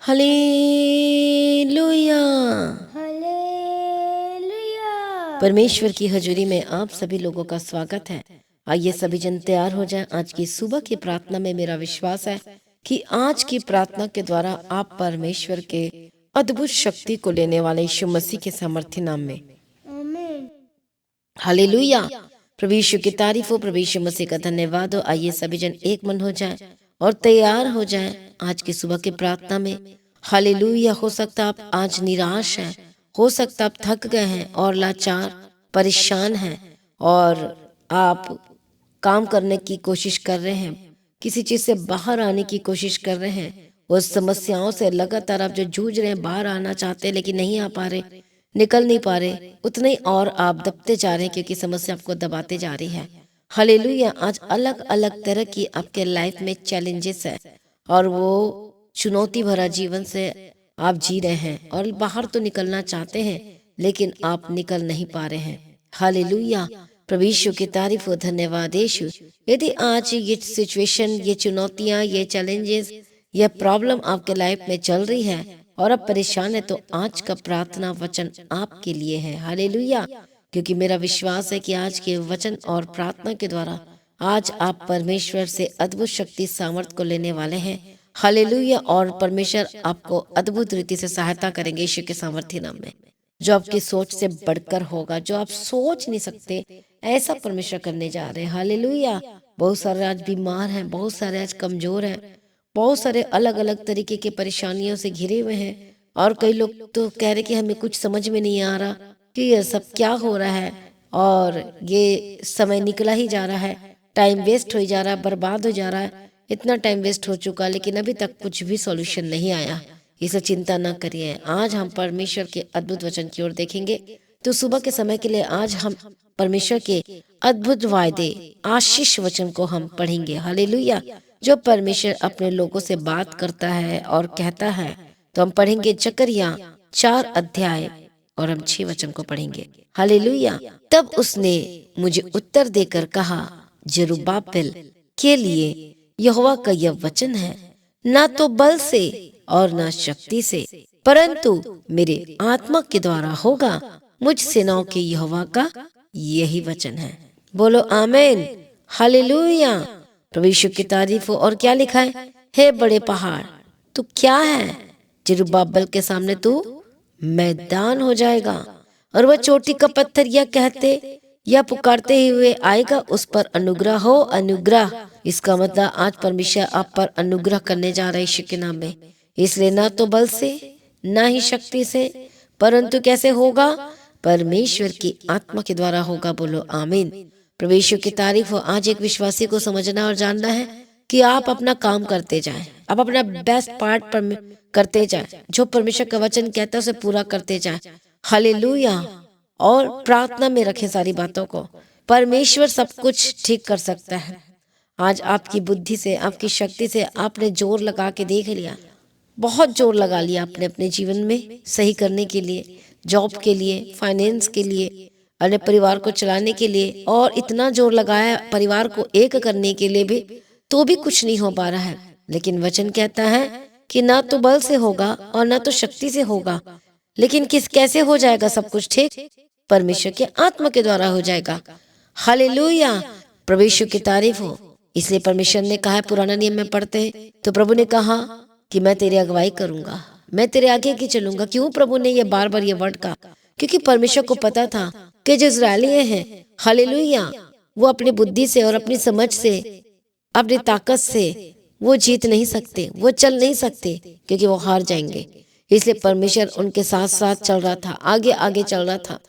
Hallelujah. Hallelujah. परमेश्वर की हजूरी में आप सभी लोगों का स्वागत है। आइए सभी जन तैयार हो जाएं। आज की सुबह की प्रार्थना में मेरा विश्वास है कि आज की प्रार्थना के द्वारा आप परमेश्वर के अद्भुत शक्ति को लेने वाले यीशु मसीह के सामर्थ्य नाम में आमीन। हालेलुया। प्रभु यीशु की तारीफ हो, प्रभु यीशु मसीह का धन्यवाद हो। आइए सभी जन एक मन हो जाएं और तैयार हो जाएं आज की सुबह की प्रार्थना में। हालेलुया। हो सकता आप आज निराश हैं, हो सकता आप थक गए हैं और लाचार परेशान हैं और आप काम करने की कोशिश कर रहे हैं, किसी चीज से बाहर आने की कोशिश कर रहे हैं। उस समस्याओं से लगातार आप जो जूझ रहे हैं, बाहर आना चाहते हैं लेकिन नहीं आ पा रहे, निकल नहीं पा रहे, उतने ही और आप दबते जा रहे हैं क्योंकि समस्या आपको दबाते जा रही है। हालेलुया। आज अलग अलग तरह की आपके लाइफ में चैलेंजेस है और वो चुनौती भरा जीवन से आप जी रहे हैं और बाहर तो निकलना चाहते हैं लेकिन आप निकल नहीं पा रहे हैं। हालेलुया। प्रभु यीशु की तारीफ हो, धन्यवाद यीशु। यदि आज ये सिचुएशन, ये चुनौतियां, ये चैलेंजेस, ये प्रॉब्लम आपके लाइफ में चल रही है और आप परेशान है तो आज का प्रार्थना वचन आपके लिए है। हालेलुया। क्योंकि मेरा विश्वास है कि आज के वचन और प्रार्थना के द्वारा आज आप परमेश्वर से अद्भुत शक्ति सामर्थ्य को लेने वाले हैं। हालेलुया। और परमेश्वर आपको अद्भुत रीति से सहायता करेंगे यीशु के सामर्थ्य नाम में। जो आपकी सोच से बढ़कर होगा, जो आप सोच नहीं सकते, ऐसा परमेश्वर करने जा रहे हैं। हालेलुया। बहुत सारे आज बीमार हैं, बहुत सारे आज कमजोर हैं, बहुत सारे अलग अलग तरीके की परेशानियों से घिरे हुए हैं और कई लोग तो कह रहे कि हमें कुछ समझ में नहीं आ रहा कि ये सब क्या हो रहा है और ये समय निकला ही जा रहा है, टाइम वेस्ट हो जा रहा है, बर्बाद हो जा रहा है, इतना टाइम वेस्ट हो चुका लेकिन अभी तक कुछ भी सॉल्यूशन नहीं आया। इसे चिंता ना करिए। आज हम परमेश्वर के अद्भुत वचन की ओर देखेंगे। तो सुबह के समय के लिए आज हम परमेश्वर के अद्भुत वायदे, आशीष वचन को हम पढ़ेंगे। हालेलुया। जो परमेश्वर अपने लोगों से बात करता है और कहता है, तो हम पढ़ेंगे जकरिया 4 अध्याय और हम 6 वचन को पढ़ेंगे। हालेलुया। तब उसने मुझे उत्तर देकर कहा, जरुब्बाबिल के लिए यहोवा का यह वचन है, ना तो बल से और ना शक्ति से, परंतु मेरे आत्मा के द्वारा होगा। मुझ सेनाओं के यहोवा का यही वचन है। बोलो आमीन। हालेलुया। प्रभु यीशु की तारीफ हो। और क्या लिखा है, हे बड़े पहाड़ तू क्या है, जरुब्बाबिल के सामने तू मैदान हो जाएगा और वह चोटी का पत्थर यह कहते या पुकारते हुए आएगा, उस पर अनुग्रह हो, अनुग्रह। इसका मतलब आज परमेश्वर आप पर अनुग्रह करने जा रहे यीशु के नाम में। इसलिए ना तो बल से ना ही शक्ति से, परंतु कैसे होगा, परमेश्वर की आत्मा के द्वारा होगा। बोलो आमीन। प्रभु यीशु की तारीफ हो। आज एक विश्वासी को समझना और जानना है कि आप अपना काम करते जाएं, आप अपना बेस्ट पार्ट पर करते जाएं, जो परमेश्वर का वचन कहता है उसे पूरा करते जाएं। हालेलुया। और प्रार्थना में रखें सारी बातों को। परमेश्वर सब कुछ ठीक कर सकता है। आज आपकी बुद्धि से, आपकी शक्ति से आपने जोर लगा के देख लिया, बहुत जोर लगा लिया आपने अपने जीवन में सही करने के लिए, जॉब के लिए, फाइनेंस के लिए, अपने परिवार को चलाने के लिए, और इतना जोर लगाया परिवार को एक करने के लिए भी, तो भी कुछ नहीं हो पा रहा है। लेकिन वचन कहता है कि ना तो बल से होगा और ना तो शक्ति से होगा, लेकिन कैसे हो जाएगा सब कुछ ठीक, परमेश्वर के आत्मा के द्वारा हो जाएगा। हालेलुया। प्रभु यीशु की तारीफ हो। इसलिए परमेश्वर ने कहा, पुराना नियम में पढ़ते हैं तो प्रभु ने कहा कि मैं तेरी अगुवाई करूंगा, मैं तेरे आगे की चलूंगा। क्यों प्रभु ने ये बार बार ये वर्ड कहा? क्योंकि परमेश्वर को पता था कि जो इस्राएली हैं, हालेलुया, वो अपनी बुद्धि से और अपनी समझ से, अपनी ताकत से वो जीत नहीं सकते, वो चल नहीं सकते, क्योंकि वो हार जाएंगे। इसलिए परमेश्वर उनके साथ साथ चल रहा था, आगे आगे चल रहा था।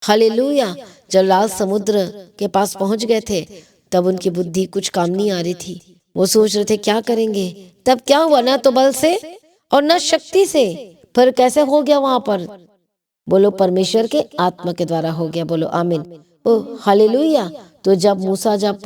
हालेलुया। जब लाल समुद्र के पास पहुंच गए थे तब उनकी बुद्धि कुछ काम नहीं आ रही थी। वो सोच रहे थे क्या करेंगे। तब क्या हुआ, ना तो बल से और ना शक्ति से, पर कैसे हो गया वहां पर? बोलो परमेश्वर के आत्मा के द्वारा हो गया। बोलो आमीन। ओ हालेलुया। तो जब मूसा जब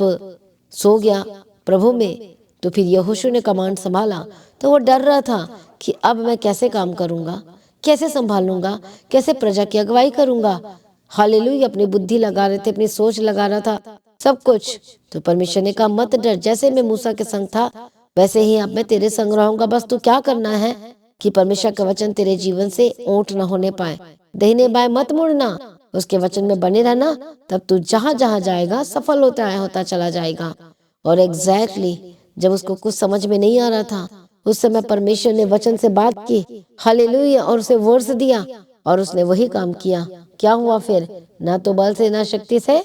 सो गया प्रभु में, तो फिर यहोशू ने कमांड संभाला। तो वो डर रहा था कि अब मैं कैसे काम करूंगा, कैसे संभालूंगा, कैसे प्रजा की अगुवाई करूंगा। हालेलुया। अपनी बुद्धि लगा रहे थे, अपनी सोच लगा रहा था सब कुछ। तो परमेश्वर ने कहा मत डर, जैसे मैं मूसा के संग था वैसे ही अब मैं तेरे संग रहूंगा। बस तू क्या करना है, कि परमेश्वर का वचन तेरे जीवन से ओट न होने पाए। दाहिने बाएं मत मुड़ना, उसके वचन में बने रहना, तब तू जहां जहां जाएगा सफल होता चला जाएगा। और एग्जैक्टली जब उसको कुछ समझ में नहीं आ रहा था, उस समय परमेश्वर ने वचन से बात की, हालेलुया, और उसे वर्ष दिया और उसने वही काम किया। क्या हुआ फिर? ना तो बल से ना शक्ति से,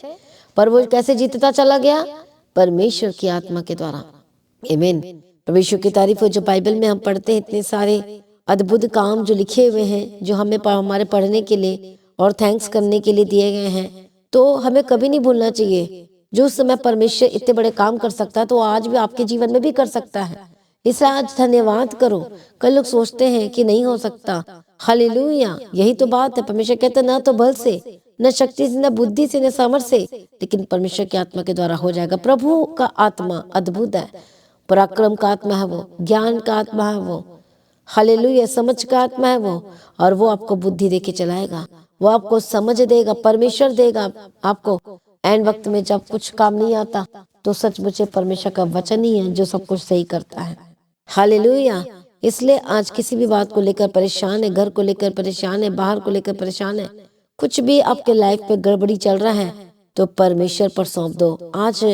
पर वो कैसे जीतता चला गया? परमेश्वर की आत्मा के द्वारा। आमीन। परमेश्वर की तारीफ हो। जो बाइबल में हम पढ़ते हैं, इतने सारे अद्भुत काम जो लिखे हुए हैं, जो हमें हमारे पढ़ने के लिए और थैंक्स करने के लिए दिए गए हैं, तो हमें कभी नहीं भूलना चाहिए। जो उस समय परमेश्वर इतने बड़े काम कर सकता है, तो आज भी आपके जीवन में भी कर सकता है। इसलिए आज धन्यवाद करो। कई लोग सोचते हैं कि नहीं हो सकता। हालेलुया, यही तो बात है। परमेश्वर कहते ना तो बल से, न शक्ति से, न बुद्धि से, न सामर्थ्य से, लेकिन परमेश्वर की आत्मा के द्वारा हो जाएगा। प्रभु का आत्मा अद्भुत है, पराक्रम का आत्मा है वो, ज्ञान का आत्मा है वो, हालेलुया, समझ का आत्मा है वो, और वो आपको बुद्धि देके चलाएगा, वो आपको समझ देगा, परमेश्वर देगा आपको। एंड वक्त में जब कुछ काम नहीं आता, तो सचमुच परमेश्वर का वचन ही है जो सब कुछ सही करता है। हालेलुया। इसलिए आज किसी भी बात को लेकर परेशान है, घर को लेकर परेशान है, बाहर को लेकर परेशान है, कुछ भी आपके लाइफ पे गड़बड़ी चल रहा है, तो परमेश्वर पर सौंप दो। आज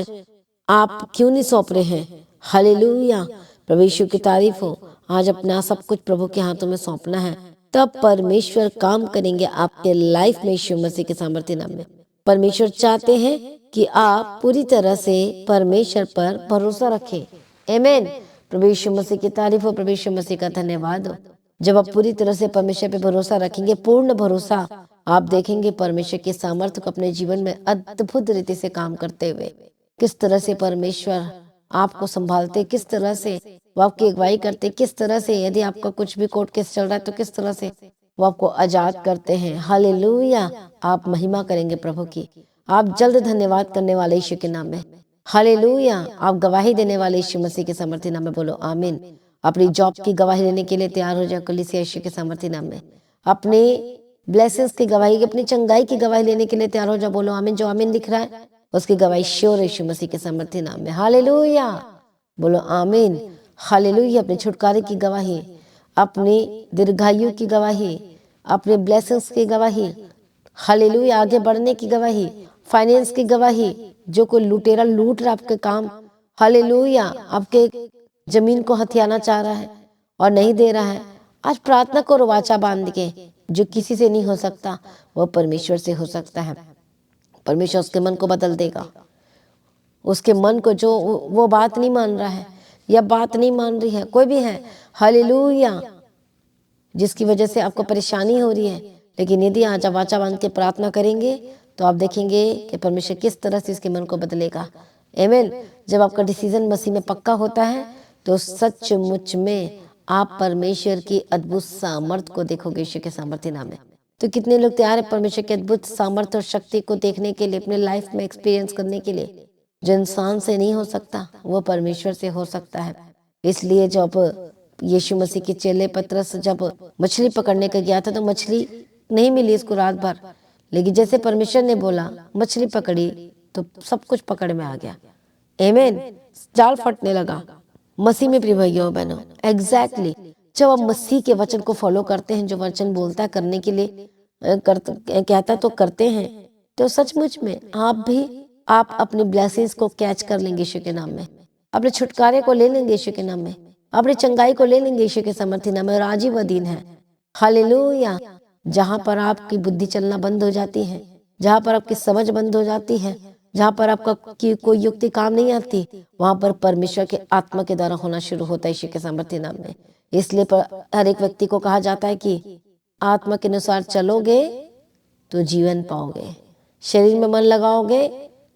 आप क्यों नहीं सौंप रहे हैं? हालेलुया, प्रभु यीशु की तारीफ हो। आज अपना सब कुछ प्रभु के हाथों में सौंपना है, तब परमेश्वर काम करेंगे आपके लाइफ में, यीशु मसीह के सामर्थ्य नाम में। परमेश्वर चाहते हैं कि आप पूरी तरह से परमेश्वर पर भरोसा रखें। आमीन। प्रभु यीशु मसीह की तारीफ हो, प्रभु यीशु मसीह का धन्यवाद हो। जब आप पूरी तरह से परमेश्वर पे भरोसा रखेंगे, पूर्ण भरोसा, आप देखेंगे परमेश्वर के सामर्थ्य को अपने जीवन में अद्भुत रीति से काम करते हुए। किस तरह से परमेश्वर आपको संभालते, किस तरह से वो आपकी अगुवाई करते, किस तरह से यदि आपका कुछ भी कोर्ट केस चल रहा है, तो किस तरह से वो आपको आजाद करते हैं। हालेलुया, आप महिमा करेंगे प्रभु की। आप जल्द धन्यवाद करने वाले यीशु के नाम में। हालेलुया, आप गवाही देने वाले यीशु मसीह के सामर्थ्य नाम में बोलो आमीन। अपनी जॉब की गवाही देने के लिए तैयार हो जाओ कलीसिया यीशु के सामर्थ्य नाम में। अपने ब्लेसिंग्स की गवाही, अपनी चंगाई की गवाही लेने के लिए तैयार हो जाओ, बोलो आमीन। जो आमीन लिख रहा है उसकी गवाही श्योर है यीशु मसीह के सामर्थ्य नाम में। हालेलुया, बोलो आमीन। हालेलुया, अपने छुटकारे की गवाही, अपनी दीर्घायु की गवाही, अपने ब्लेसिंग्स की गवाही, हालेलुया, आगे बढ़ने की गवाही, फाइनेंस की गवाही, जो कोई लुटेरा लूट रहा आपके काम, हालेलुया, आपके जमीन को हथियाना चाह रहा है और नहीं दे रहा है, आज प्रार्थना करो वाचा बांध के। जो किसी से नहीं हो सकता, वो परमेश्वर से हो सकता है। परमेश्वर उसके मन को बदल देगा। उसके मन को, जो वो बात नहीं मान रहा है या बात नहीं मान रही है, कोई भी है, हालेलुया, जिसकी वजह से आपको परेशानी हो रही है, लेकिन यदि आज आप वाचा बांध के प्रार्थना करेंगे, तो आप देखेंगे कि परमेश्वर किस तरह से इसके मन को बदलेगा। आमीन। जब आपका डिसीजन मसीह में पक्का होता है, तो सचमुच में आप परमेश्वर की अद्भुत सामर्थ्य को देखोगे यीशु के सामर्थ्य नाम में। तो कितने लोग तैयार है परमेश्वर के अद्भुत सामर्थ्य और शक्ति को देखने के लिए, अपने लाइफ में एक्सपीरियंस करने के लिए? जो इंसान से नहीं हो सकता, वो परमेश्वर से हो सकता है। इसलिए जब यीशु मसीह के चेले पतरस जब मछली पकड़ने का गया था, तो मछली नहीं मिली इसको रात भर, लेकिन जैसे परमेश्वर ने बोला मछली पकड़ी, तो सब कुछ पकड़ में आ गया। आमीन। जाल फटने लगा। मसीह में प्रिय भाइयों बहनों, एग्जैक्टली जब आप मसीह के वचन को फॉलो करते हैं, जो वचन बोलता है करने के लिए कहता तो करते हैं, तो सचमुच में आप अपनी ब्लेसिंग्स को कैच कर लेंगे यीशु के नाम में, अपने छुटकारे को ले लेंगे यीशु के नाम में, अपनी चंगाई को ले लेंगे यीशु के सामर्थ्य नाम में। और आज ही वह दिन है, हालेलुया, जहां पर आपकी बुद्धि चलना बंद हो जाती है, जहां पर आपकी समझ बंद हो जाती है, जहां पर आपका कोई युक्ति काम नहीं आती, वहां पर परमेश्वर के आत्मा के द्वारा होना शुरू होता है यीशु के सामर्थ्य नाम में। इसलिए हर एक व्यक्ति को कहा जाता है कि आत्मा के अनुसार चलोगे तो जीवन पाओगे, शरीर में मन लगाओगे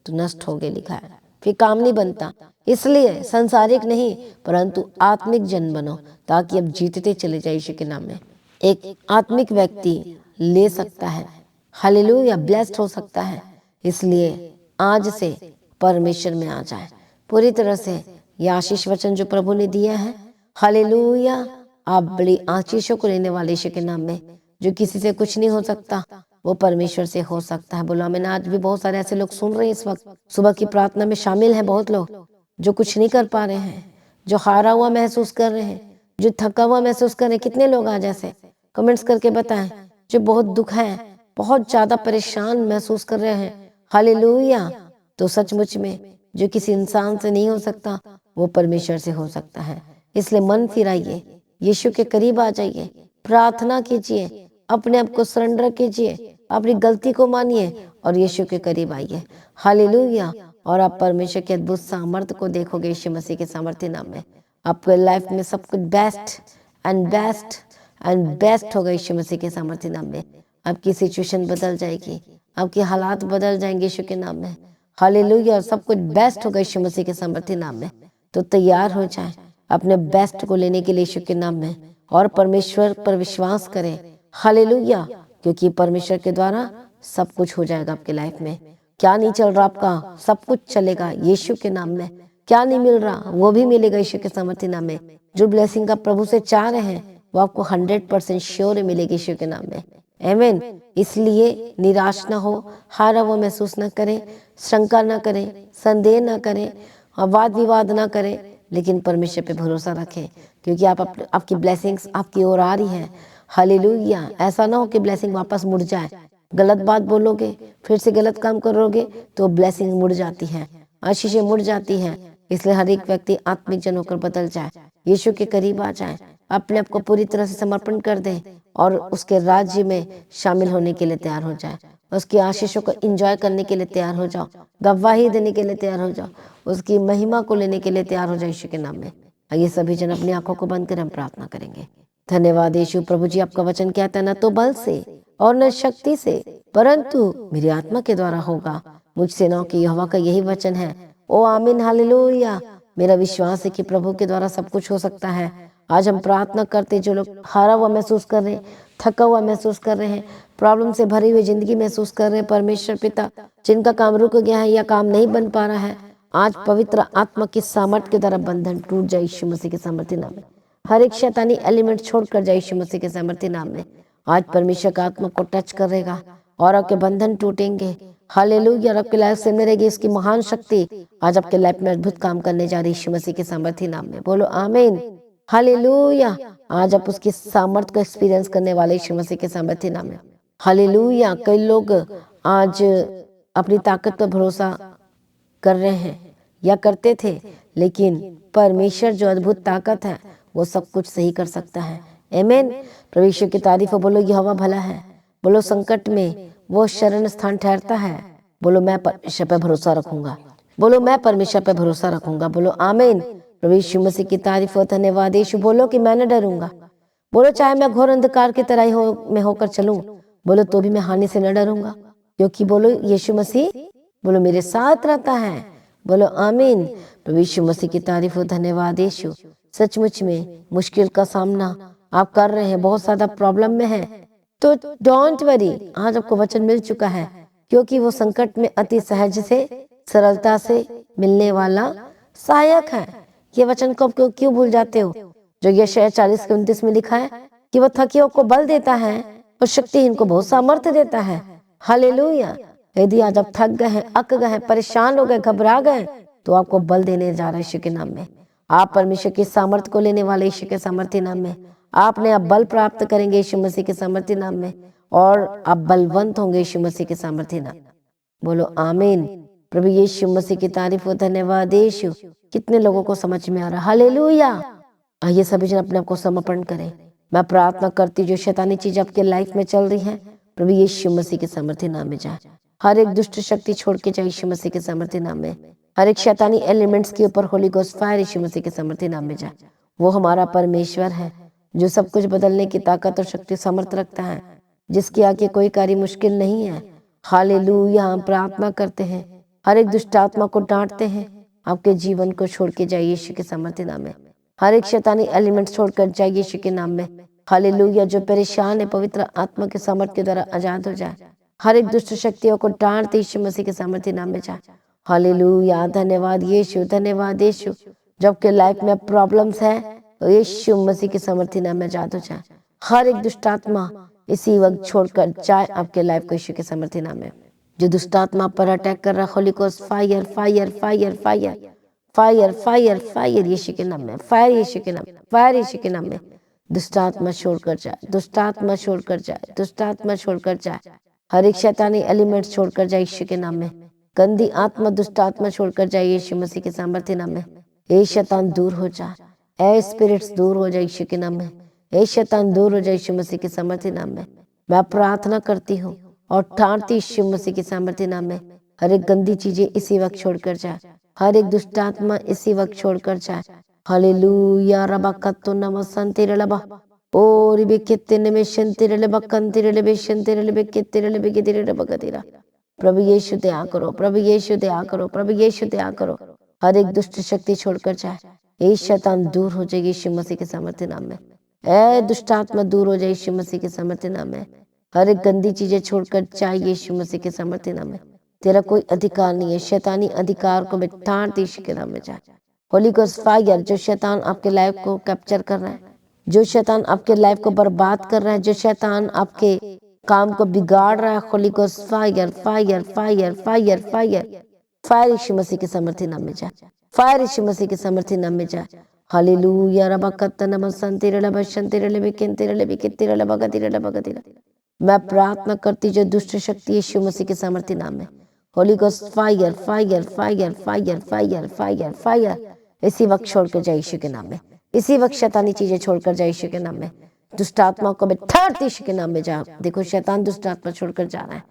तो नष्ट होगे, लिखा है, फिर काम नहीं बनता। इसलिए संसारिक नहीं परंतु आत्मिक जन बनो, ताकि अब जीतते चले जाए यीशु के नाम में। एक आत्मिक व्यक्ति ले सकता है, हालेलुया, ब्लेस्ड हो सकता है। इसलिए आज से परमेश्वर में आ जाए पूरी तरह से। यह आशीष वचन जो प्रभु ने दिया है, हालेलुया, आप बड़ी आशीषों को लेने वाले यीशु के नाम में। जो किसी से कुछ नहीं हो सकता, वो परमेश्वर से हो सकता है। बोलो आमीन। आज भी बहुत सारे ऐसे लोग सुन रहे हैं, इस वक्त सुबह की प्रार्थना में शामिल हैं बहुत लोग, जो कुछ नहीं कर पा रहे हैं, जो हारा हुआ महसूस कर रहे हैं, जो थका हुआ महसूस कर रहे, कितने लोग आज ऐसे कमेंट्स करके बताएं, जो बहुत दुख है, बहुत ज्यादा परेशान महसूस कर रहे हैं, हालेलुया। तो सचमुच में जो किसी इंसान से नहीं हो सकता वो परमेश्वर से हो सकता है। इसलिए मन फिराइए, यीशु के करीब आ जाइए, प्रार्थना कीजिए, अपने आप को सरेंडर कीजिए, अपनी गलती को मानिए और यीशु के करीब आइए, हालेलुया। और आप परमेश्वर के अद्भुत सामर्थ्य को देखोगे यीशु मसीह के सामर्थ्य नाम में। आपके लाइफ में सब कुछ best and best and best होगा यीशु मसीह के सामर्थ्य नाम में। आपकी सिचुएशन बदल जाएगी, आपके हालात बदल जाएंगे यीशु के नाम में, हालेलुया। और सब कुछ बेस्ट होगा यीशु मसीह के सामर्थ्य नाम में। तो तैयार हो जाए अपने बेस्ट को लेने के लिए यीशु के नाम में, और परमेश्वर पर विश्वास करें, हालेलुया, क्योंकि परमेश्वर के द्वारा सब कुछ हो जाएगा आपके लाइफ में। क्या नहीं चल रहा आपका, सब कुछ चलेगा यीशु के नाम में। क्या नहीं मिल रहा वो भी मिलेगा यीशु के सामर्थ्य नाम में। जो ब्लेसिंग आप प्रभु से चाह रहे हैं वो आपको 100% श्योर मिलेगी यीशु के नाम में, आमीन। इसलिए निराश ना हो, हारा वो महसूस न करें, शंका ना करें, संदेह ना करें, वाद विवाद ना करें, लेकिन परमेश्वर पे भरोसा रखें, क्योंकि आपकी ब्लेसिंग्स आपकी ओर आ रही हैं, हालेलुया। ऐसा ना हो कि ब्लेसिंग वापस मुड़ जाए, गलत बात बोलोगे, फिर से गलत काम करोगे तो ब्लेसिंग मुड़ जाती है, आशीषें मुड़ जाती हैं। इसलिए हर एक व्यक्ति आत्मिक जन होकर बदल जाए, यीशु के करीब आ जाए, अपने आप को पूरी तरह से समर्पण कर दे और उसके राज्य में शामिल होने के लिए तैयार हो जाए, उसकी आशीषों को एंजॉय करने के लिए तैयार हो जाओ, गवाही देने के लिए तैयार हो जाओ, उसकी महिमा को लेने के लिए तैयार हो जाए यीशु के नाम में। आइए सभी जन अपनी आंखों को बंद कर हम प्रार्थना करेंगे। धन्यवाद यीशु प्रभु जी, आपका वचन कहता है न तो बल से और न शक्ति से परंतु मेरी आत्मा के द्वारा होगा। मुझसे नौ की यहोवा का यही वचन है। ओ आमीन, हालेलुया। मेरा विश्वास है कि प्रभु के द्वारा सब कुछ हो सकता है। आज हम प्रार्थना करते, जो लोग हारा हुआ महसूस कर रहे हैं, थका हुआ महसूस कर रहे हैं, प्रॉब्लम से भरी हुई जिंदगी महसूस कर रहे हैं, परमेश्वर पिता जिनका काम रुक गया है या काम नहीं बन पा रहा है, आज पवित्र आत्मा की सामर्थ के द्वारा बंधन टूट जाए यीशु मसीह के सामर्थ्य नाम में। हर एक शैतानी एलिमेंट छोड़कर जाए यीशु मसीह के सामर्थ्य नाम में। आज परमेश्वर का आत्मा को टच करेगा और आपके बंधन टूटेंगे, हालेलुया। और आपके लाइफ से मिलेगी इसकी महान शक्ति। आज आपके लाइफ में अद्भुत काम करने जा रही यीशु मसीह के सामर्थ्य नाम में। बोलो आमीन, हालेलुया। आज आप उसकी सामर्थ को एक्सपीरियंस करने वाले यीशु मसीह के सामर्थ्य नाम में, हालेलुया। कई लोग आज अपनी ताकत पर भरोसा कर रहे हैं या करते थे, लेकिन परमेश्वर जो अद्भुत ताकत है वो सब कुछ सही कर सकता है, आमीन। प्रभु यीशु की तारीफ हो। बोलो यहोवा भला है, बोलो संकट में वो शरण स्थान ठहरता है। बोलो मैं परमेश्वर पर भरोसा रखूंगा, बोलो मैं परमेश्वर पर भरोसा रखूंगा। बोलो आमीन। प्रभु यीशु मसीह की तारीफ हो। धन्यवाद यीशु। बोलो कि मैं न डरूंगा, बोलो चाहे मैं घोर अंधकार की तरह में होकर चलूं, बोलो तो भी मैं हानि से न डरूंगा, क्योंकि बोलो यीशु मसीह बोलो मेरे साथ रहता है। बोलो आमीन। प्रभु यीशु मसीह की तारीफ हो। धन्यवाद यीशु। सचमुच में मुश्किल का सामना आप कर रहे हैं, बहुत ज्यादा प्रॉब्लम में है, तो डोंट वरी, आज आपको वचन मिल चुका है, क्योंकि वो संकट में अति सहज से सरलता से मिलने वाला सहायक है। ये वचन को आप क्यों भूल जाते हो, जो यशायाह 40:29 में लिखा है कि वो थकियों को बल देता है और शक्तिहीन को बहुत सामर्थ्य देता है, हालेलुया। यदि आज आप थक गए हैं, अक गए हैं, परेशान हो गए, घबरा गए, तो आपको बल देने जा रहा है यीशु के नाम में। आप परमेश्वर की सामर्थ्य को लेने वाले यीशु के सामर्थ्य नाम में आपने अब बल प्राप्त करेंगे यीशु मसीह के सामर्थ्य नाम में, और आप बलवंत होंगे यीशु मसीह के सामर्थ्य नाम। बोलो आमीन। प्रभु यीशु मसीह की तारीफ हो। धन्यवाद यीशु। कितने लोगों को समझ में आ रहा, हालेलुया। आइए सभी जन अपने आप को समर्पण करें। मैं प्रार्थना करती जो शैतानी चीज आपके लाइफ में चल रही है, प्रभु यीशु मसीह के सामर्थ्य नाम में जाए। हर एक दुष्ट शक्ति छोड़ के जाए यीशु मसीह के सामर्थ्य नाम में। हर एक शैतानी एलिमेंट्स के ऊपर होली गोस्ट फायर यीशु मसीह के सामर्थ्य नाम में जाए। वो हमारा परमेश्वर है जो सब कुछ बदलने की ताकत और शक्ति समर्थ रखता है, जिसके आगे कोई कार्य मुश्किल नहीं है, हालेलुया। हम प्रार्थना करते हैं, हर एक दुष्ट आत्मा को डांटते हैं, आपके जीवन को छोड़ के जाइए यीशु के सामर्थ्य नाम में। हर एक शैतानी एलिमेंट छोड़कर जाइए यीशु के नाम में, हालेलुया। जो परेशान है पवित्र आत्मा के सामर्थ्य के द्वारा आजाद हो जाए। हर एक दुष्ट शक्तियों को डांटते यीशु मसीह के सामर्थ्य नाम में जाए, हालेलुया। धन्यवाद यीशु, धन्यवाद यीशु। जब के लाइफ में प्रॉब्लम्स है तो यीशु मसीह के सामर्थ्य नाम में आजाद हो जाए। हर एक दुष्ट आत्मा इसी वक्त छोड़कर जाए आपके लाइफ को यीशु के सामर्थ्य नाम में। जो दुष्ट आत्मा पर अटैक कर रहा, holy ghost fire fire fire fire fire fire fire यीशु के नाम में, फायर यीशु के नाम में, फायर यीशु के नाम में। दुष्ट आत्मा छोड़कर जाए, दुष्ट आत्मा छोड़कर जाए, दुष्ट आत्मा छोड़कर जाए। हर एक शैतानी एलिमेंट छोड़कर जाए यीशु के नाम में। गंदी आत्मा, दुष्ट आत्मा छोड़कर जाए यीशु मसीह के सामर्थ्य नाम में। ए शैतान दूर हो जा, ए स्पिरिट्स दूर हो जाए यीशु के नाम में। ए शैतान दूर हो जाए यीशु मसीह के सामर्थ्य नाम में। मैं प्रार्थना करती हूँ और ठानती यीशु मसीह के सामर्थ्य नाम में, हर एक गंदी चीजें इसी वक्त छोड़कर जाए, हर एक दुष्ट आत्मा इसी वक्त छोड़कर जाए। हालेलुया रबा कत्तो नमसंति रलबा ओ रिबे कित्ते में शंति रलबा कंति रलबे शंति रलबे कित्ते रलबे कित्ते रलबा गतिरा। प्रभु यीशु दया करो, प्रभु यीशु दया करो, प्रभु यीशु दया करो। हर एक दुष्ट शक्ति छोड़कर जाए, ए शैतान दूर हो जाए यीशु मसीह के सामर्थ्य नाम में। ए दुष्ट आत्मा दूर हो जाए यीशु मसीह के सामर्थ्य नाम में। हर एक गंदी चीजें छोड़कर जाए यीशु मसीह के सामर्थ्य नाम में। तेरा कोई अधिकार नहीं है, शैतानी अधिकार को मैं ठानती यीशु के नाम में जाए। होली गोस्ट फायर, जो शैतान आपके लाइफ को कैप्चर कर रहा है, जो शैतान आपके लाइफ को बर्बाद कर रहा है, जो शैतान आपके काम को बिगाड़ रहा है, holy ghost fire fire fire fire fire fire यीशु मसीह के सामर्थ्य नाम में जाए, फायर यीशु मसीह के सामर्थ्य नाम में जाए। हालेलुया रबा कत्ता नमसंति रलबा शंति रलबे किंति रलबे कित्ति रलबा गति रलबा गति। मैं प्रार्थना करती जो दुष्ट शक्ति यीशु मसीह के सामर्थ्य नाम में, Holi ghost fire fire fire fire fire fire fire इसी वक्त छोड़कर जाए यीशु के नाम में। इसी वक्त शैतानी चीजें छोड़कर जाए यीशु के नाम में। दुष्ट आत्मा को मैं ठाड़ती यीशु के नाम में जा। देखो शैतान दुष्ट आत्मा छोड़कर जा रहा है।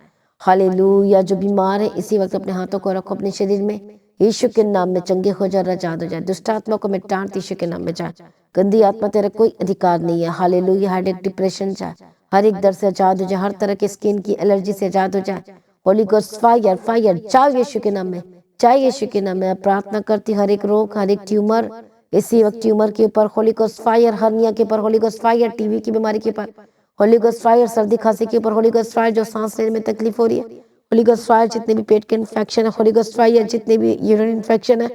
हालेलुया, जो बीमार है इसी वक्त अपने हाथों को रखो अपने शरीर में, यीशु के नाम में चंगे हो जा, आजाद हो जाए। दुष्ट आत्मा को मैं टाड़ती यीशु के नाम में जा। गंदी आत्मा तेरा कोई अधिकार नहीं है। हालेलुया, हर एक डिप्रेशन जा, हर एक दर्द से आजाद हो जाए, हर तरह की स्किन की एलर्जी से आजाद हो जाए। होली गोस्ट फायर फायर जाओ यीशु के नाम में, चाहे यीशु के नाम में। प्रार्थना करती हर एक रोग, हर एक ट्यूमर इसी वक्त ट्यूमर के ऊपर होली गोस्ट फायर, हर्निया के ऊपर होली गोस्ट फायर, टीबी की बीमारी के ऊपर होली गोस्ट फायर, सर्दी खांसी के ऊपर होली गोस्ट फायर, जो सांस लेने में तकलीफ हो रही है होली गोस्ट फायर, जितने भी पेट के इन्फेक्शन है होली गोस्ट फायर, जितने भी यूरिन इन्फेक्शन है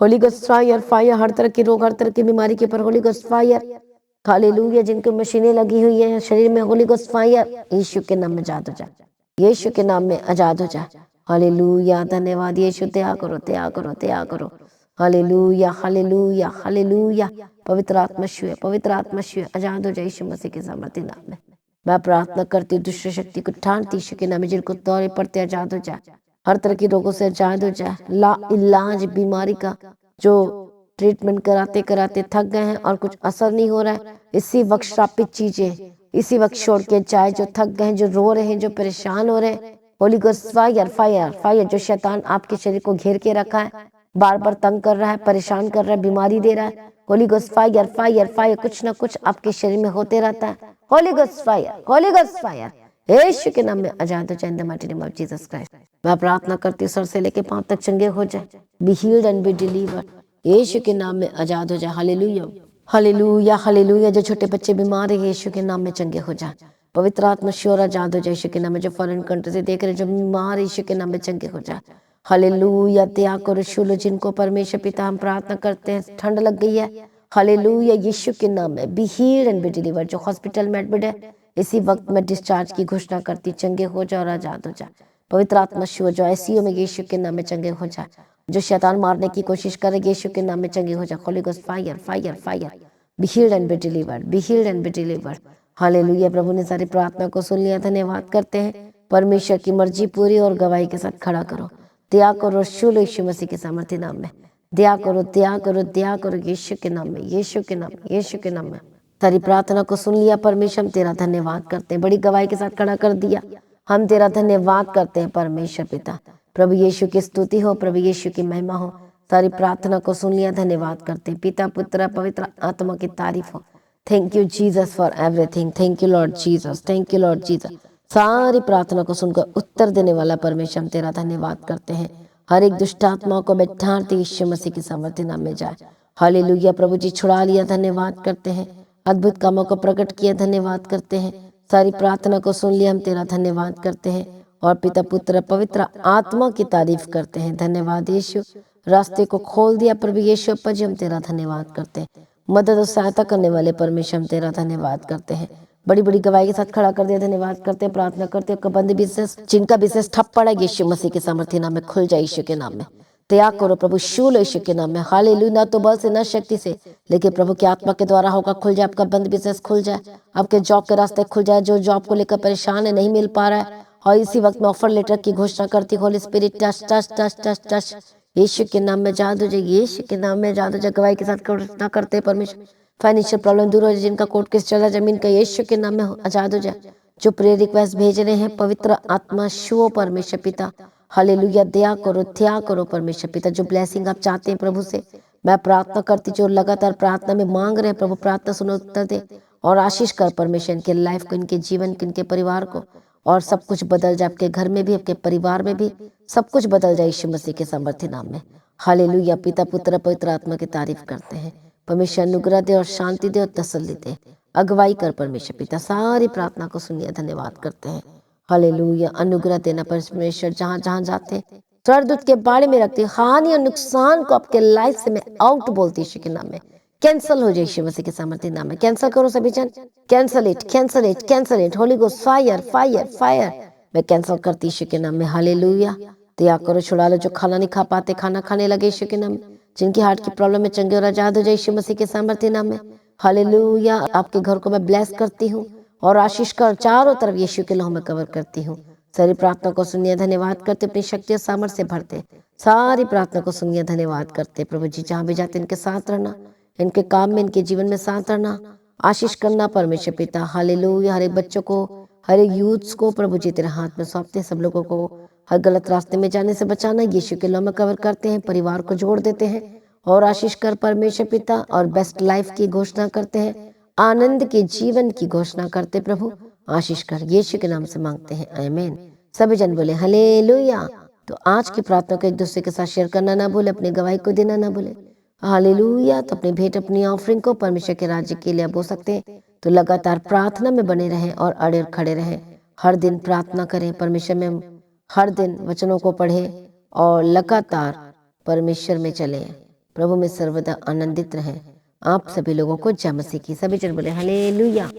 होली गोस्ट फायर फायर, हर तरह के रोग, हर तरह की बीमारी के ऊपर होली गोस्ट फायर। हालेलुया, जिनको मशीनें लगी हुई है शरीर में होली गोस्ट फायर, यीशु के नाम में आजाद हो जाए, यीशु के नाम में आजाद हो जाए। हालेलुया, धन्यवाद यीशु, दया करो दया करो दया करो। हालेलुया हालेलुया हालेलुया, पवित्र आत्मा शिव, पवित्र आत्मा शिव, आजाद हो जाए यीशु मसीह के सामर्थ्य नाम में। मैं प्रार्थना करती हूँ दुष्ट शक्ति को ठानती यीशु के नाम में, जिनको दौरे पड़ते आजाद हो जाए, हर तरह के रोगों से आजाद हो जाए। ला इलाज बीमारी का जो ट्रीटमेंट कराते कराते थक गए हैं और कुछ असर नहीं हो रहा है, इसी वक्त श्रापित चीजें इसी वक्त छोड़ के जाए। जो थक गए हैं, जो रो रहे हैं, जो परेशान हो रहे हैं, Holi ghost fire fire fire, जो शैतान आपके शरीर को घेर के रखा है, बार बार तंग कर रहा है, परेशान कर रहा है, बीमारी दे रहा है, holy ghost fire fire fire, कुछ ना कुछ आपके शरीर में होते रहता है। Holy ghost fire, holy ghost fire, यीशु के नाम में आजाद हो जाए, in the mighty name of Jesus Christ. मैं प्रार्थना करती हूँ सर से लेके पांव तक चंगे हो जाए, be healed and be delivered, यीशु के नाम में आजाद हो जाए। हालेलुया हालेलुया हालेलुया, जो छोटे बच्चे बीमार है यीशु के नाम में चंगे हो जाए। पवित्र आत्मा श्योर आजाद हो जाए यीशु के नाम में। जो फॉरेन कंट्री से देख रहे जो बीमार यीशु के नाम में चंगे हो जाए। हालेलुया, दया करो शुलो, जिनको परमेश्वर पिता हम प्रार्थना करते हैं ठंड लग गई है, हालेलुया, यीशु के नाम में B healed and be delivered. जो हॉस्पिटल में एडमिट है इसी वक्त में डिस्चार्ज की घोषणा करती, चंगे हो जाए और आजाद हो जाए। पवित्र आत्मा शिव, जो आईसीयू में यीशु के नाम में चंगे हो जाए। जो शैतान मारने की कोशिश करे यीशु के नाम में चंगे हो जाए। Holy ghost fire fire fire, be healed and be delivered, be healed and be delivered. Hallelujah, प्रभु ने सारी प्रार्थना को सुन लिया, धन्यवाद करते हैं। परमेश्वर की मर्जी पूरी और गवाही के साथ खड़ा करो, दया करो शुल यीशु मसीह के सामर्थ्य नाम में, दया करो दया करो दया करो यीशु के नाम में, यीशु के नाम में, यीशु के नाम में। सारी प्रार्थना को सुन लिया परमेश्वर, हम तेरा धन्यवाद करते हैं, बड़ी गवाही के साथ खड़ा कर दिया, हम तेरा धन्यवाद करते हैं परमेश्वर पिता। प्रभु यीशु की स्तुति हो, प्रभु यीशु की महिमा हो। सारी प्रार्थना को सुन लिया, धन्यवाद करते हैं। पिता पुत्र पवित्र आत्मा की तारीफ हो। Thank you Jesus for everything, thank you Lord Jesus, thank you Lord Jesus. सारी प्रार्थना को सुनकर उत्तर देने वाला परमेश्वर, हम तेरा धन्यवाद करते हैं। हर एक दुष्ट आत्मा को बैठाते यीशु मसीह के सामर्थ्य नाम में जाए। हालेलुया, प्रभु जी छुड़ा लिया, धन्यवाद करते हैं। अद्भुत कामों को प्रकट किया, धन्यवाद करते हैं। सारी प्रार्थना को सुन लिया, हम तेरा धन्यवाद करते हैं और पिता पुत्र पवित्र आत्मा की तारीफ करते हैं। धन्यवाद यीशु, रास्ते को खोल दिया प्रभु यीशु अप्पा जी, हम तेरा धन्यवाद करते हैं। मदद और सहायता करने वाले परमेश्वर, हम तेरा धन्यवाद करते हैं। बड़ी बड़ी गवाही के साथ खड़ा कर दिया, धन्यवाद करते हैं। प्रार्थना करते हैं बंद बिजनेस जिनका बिजनेस ठप पड़ा है यीशु मसीह के सामर्थ्य नाम में खुल जाए, यीशु के नाम में त्याग करो प्रभु, शूल यीशु के नाम में। हालेलुया। ना तो बल से ना शक्ति से, लेकिन प्रभु की आत्मा के द्वारा होगा। खुल जाए आपका बंद बिजनेस, खुल जाए आपके जॉब के रास्ते, खुल जाए। जो जॉब को लेकर परेशान है, नहीं मिल पा रहा है, और इसी वक्त में ऑफर लेटर की घोषणा करती, holy spirit touch touch touch touch touch, यीशु के नाम में जादू जाए, यीशु के नाम में जादू जाए। गवाही के साथ घोषणा करते हैं परमेश्वर, फाइनेंशियल प्रॉब्लम दूर हो जाए, जिनका कोर्ट केस चला, जमीन का, यीशु के नाम में आजाद हो जाए। जो प्रेयर रिक्वेस्ट भेज रहे हैं, पवित्र आत्मा शो परमेश्वर पिता, हालेलुया, दया करो, त्याग करो परमेश्वर पिता। जो ब्लेसिंग आप चाहते हैं प्रभु से, मैं प्रार्थना करती, जो लगातार प्रार्थना में मांग रहे हैं प्रभु, प्रार्थना सुनो, उत्तर दे और आशीष कर परमेश्वर, इनके लाइफ को, इनके जीवन को, इनके परिवार को, और सब कुछ बदल जाए। आपके घर में भी, आपके परिवार में भी सब कुछ बदल जाए यीशु मसीह के सामर्थ्य नाम में। हालेलुया। पिता पुत्र पवित्र आत्मा की तारीफ करते हैं। परमेश्वर अनुग्रह दे और शांति दे और तसल्ली दे, अगुवाई कर परमेश्वर पिता। सारी प्रार्थना को सुनिए, धन्यवाद करते हैं। हालेलुया। अनुग्रह देना परमेश्वर, जहां जहां जाते हैं स्वर्गदूत के बारे में रखते, हानि और नुकसान को आपके लाइफ से मैं आउट बोलती यीशु के नाम में। कैंसल हो जाए यीशु मसीह के सामर्थ्य नाम में। कैंसल करो सभी जन, cancel it, cancel it, cancel it. Holi ghost fire fire fire, मैं कैंसल करती यीशु के नाम में। हालेलुया। त्याग करो, छुड़ा लो। जो खाना नहीं खा पाते, खाना खाने लगे यीशु के नाम में। जिनकी हार्ट की प्रॉब्लम है, चंगे और आजाद हो जाए यीशु मसीह के सामर्थ्य नाम में। हालेलुया। आपके घर को मैं ब्लेस करती हूँ और आशीष कर चारों तरफ यीशु के लहू में कवर करती हूँ। सारी प्रार्थना को सुनिए, धन्यवाद करते, अपनी शक्ति और सामर्थ्य से भरते। सारी प्रार्थना को सुनिए, धन्यवाद करते प्रभु जी। जहाँ भी जाते इनके साथ रहना, इनके काम में, इनके जीवन में साथ रहना, आशीष करना परमेश्वर पिता। हालेलुया। हर एक बच्चों को, हर एक यूथ्स को प्रभु जी तेरे हाथ में सौंपते हैं। सब लोगों को हर गलत रास्ते में जाने से बचाना, यीशु के लहू में कवर करते हैं। परिवार को जोड़ देते हैं और आशीष कर परमेश्वर पिता, और बेस्ट लाइफ की घोषणा करते हैं, आनंद के जीवन की घोषणा करते प्रभु, आशीष कर यीशु के नाम से मांगते हैं, आमीन। सभी जन बोले हालेलुया। तो आज की प्रार्थना को एक दूसरे के साथ शेयर करना ना भूले, अपनी गवाही को देना ना भूले। हालेलुया। तो अपनी भेंट, अपनी ऑफरिंग को परमेश्वर के राज्य के लिए बो सकते हैं। तो लगातार प्रार्थना में बने रहें और अड़े खड़े रहें। हर दिन प्रार्थना करें परमेश्वर में, हर दिन वचनों को पढ़ें और लगातार परमेश्वर में चलें। प्रभु में सर्वदा आनंदित रहें। आप सभी लोगों को जय मसीह की। सभी जन बोले हालेलुया।